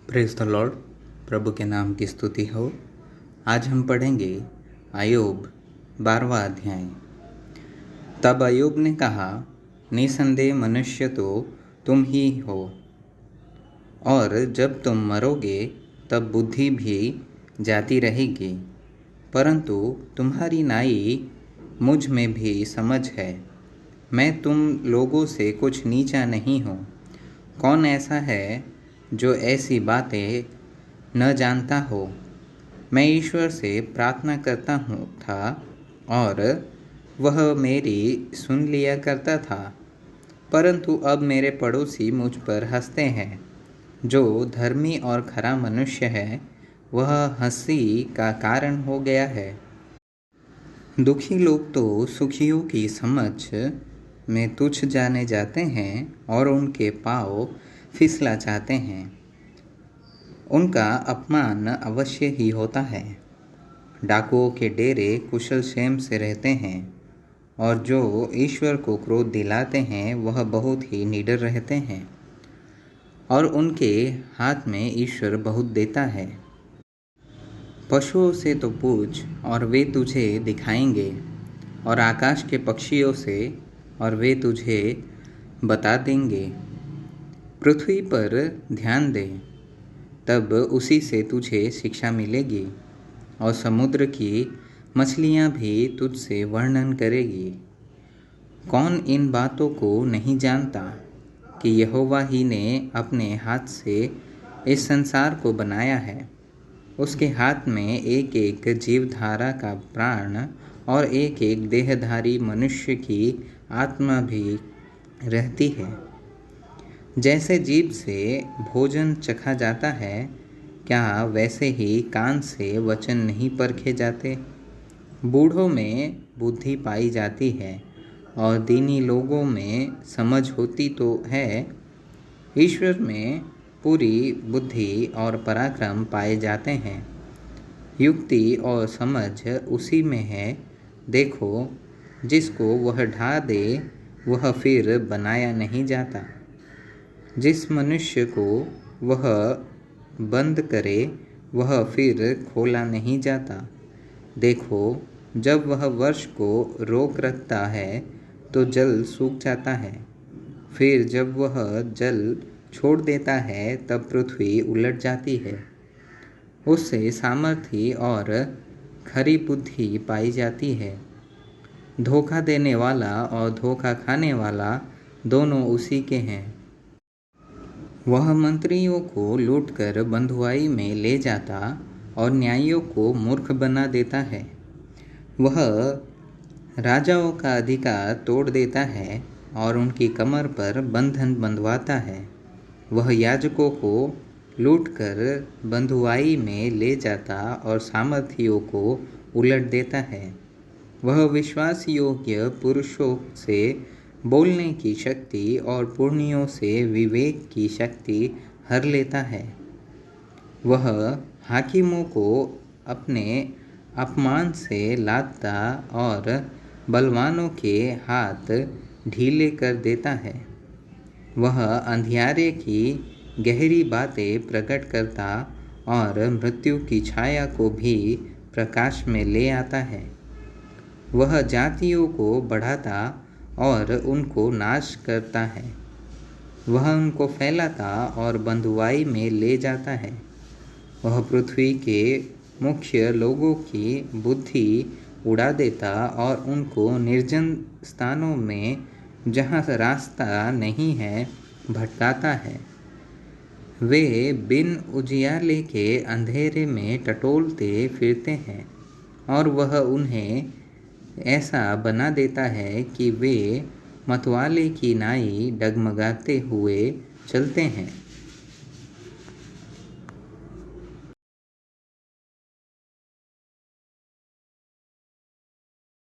Praise the Lord. प्रभु के नाम की स्तुति हो। आज हम पढ़ेंगे अय्यूब 12वां अध्याय। तब अय्यूब ने कहा, निसंदेह मनुष्य तो तुम ही हो, और जब तुम मरोगे तब बुद्धि भी जाती रहेगी, परंतु तुम्हारी नाई मुझ में भी समझ है। मैं तुम लोगों से कुछ नीचा नहीं हूँ। कौन ऐसा है जो ऐसी बातें न जानता हो? मैं ईश्वर से प्रार्थना करता था और वह मेरी सुन लिया करता था, परंतु अब मेरे पड़ोसी मुझ पर हंसते हैं। जो धर्मी और खरा मनुष्य है वह हंसी का कारण हो गया है। दुखी लोग तो सुखियों की समझ में तुच्छ जाने जाते हैं और उनके पाँव फिसला चाहते हैं। उनका अपमान अवश्य ही होता है। डाकुओं के डेरे कुशल क्षेम से रहते हैं, और जो ईश्वर को क्रोध दिलाते हैं वह बहुत ही निडर रहते हैं, और उनके हाथ में ईश्वर बहुत देता है। पशुओं से तो पूछ और वे तुझे दिखाएंगे, और आकाश के पक्षियों से और वे तुझे बता देंगे। पृथ्वी पर ध्यान दे, तब उसी से तुझे शिक्षा मिलेगी, और समुद्र की मछलियाँ भी तुझसे वर्णन करेगी। कौन इन बातों को नहीं जानता कि यहोवा ही ने अपने हाथ से इस संसार को बनाया है। उसके हाथ में एक एक जीवधारा का प्राण और एक एक देहधारी मनुष्य की आत्मा भी रहती है। जैसे जीभ से भोजन चखा जाता है, क्या वैसे ही कान से वचन नहीं परखे जाते? बूढ़ों में बुद्धि पाई जाती है, और दीनी लोगों में समझ होती तो है। ईश्वर में पूरी बुद्धि और पराक्रम पाए जाते हैं। युक्ति और समझ उसी में है। देखो, जिसको वह ढा दे वह फिर बनाया नहीं जाता। जिस मनुष्य को वह बंद करे वह फिर खोला नहीं जाता। देखो, जब वह वर्ष को रोक रखता है तो जल सूख जाता है, फिर जब वह जल छोड़ देता है तब पृथ्वी उलट जाती है। उससे सामर्थ्य और खरी बुद्धि पाई जाती है। धोखा देने वाला और धोखा खाने वाला दोनों उसी के हैं। वह मंत्रियों को लूटकर बंधुआई में ले जाता और न्यायियों को मूर्ख बना देता है। वह राजाओं का अधिकार तोड़ देता है और उनकी कमर पर बंधन बंधवाता है। वह याजकों को लूटकर बंधुआई में ले जाता और सामर्थियों को उलट देता है। वह विश्वास योग्य पुरुषों से बोलने की शक्ति और पुण्यों से विवेक की शक्ति हर लेता है। वह हाकिमों को अपने अपमान से लादता और बलवानों के हाथ ढीले कर देता है। वह अंधियारे की गहरी बातें प्रकट करता और मृत्यु की छाया को भी प्रकाश में ले आता है। वह जातियों को बढ़ाता और उनको नाश करता है। वह उनको फैलाता और बंधुआई में ले जाता है। वह पृथ्वी के मुख्य लोगों की बुद्धि उड़ा देता और उनको निर्जन स्थानों में, जहाँ रास्ता नहीं है, भटकाता है। वे बिन उजियाले के अंधेरे में टटोलते फिरते हैं, और वह उन्हें ऐसा बना देता है कि वे मतवाले की नाई डगमगाते हुए चलते हैं।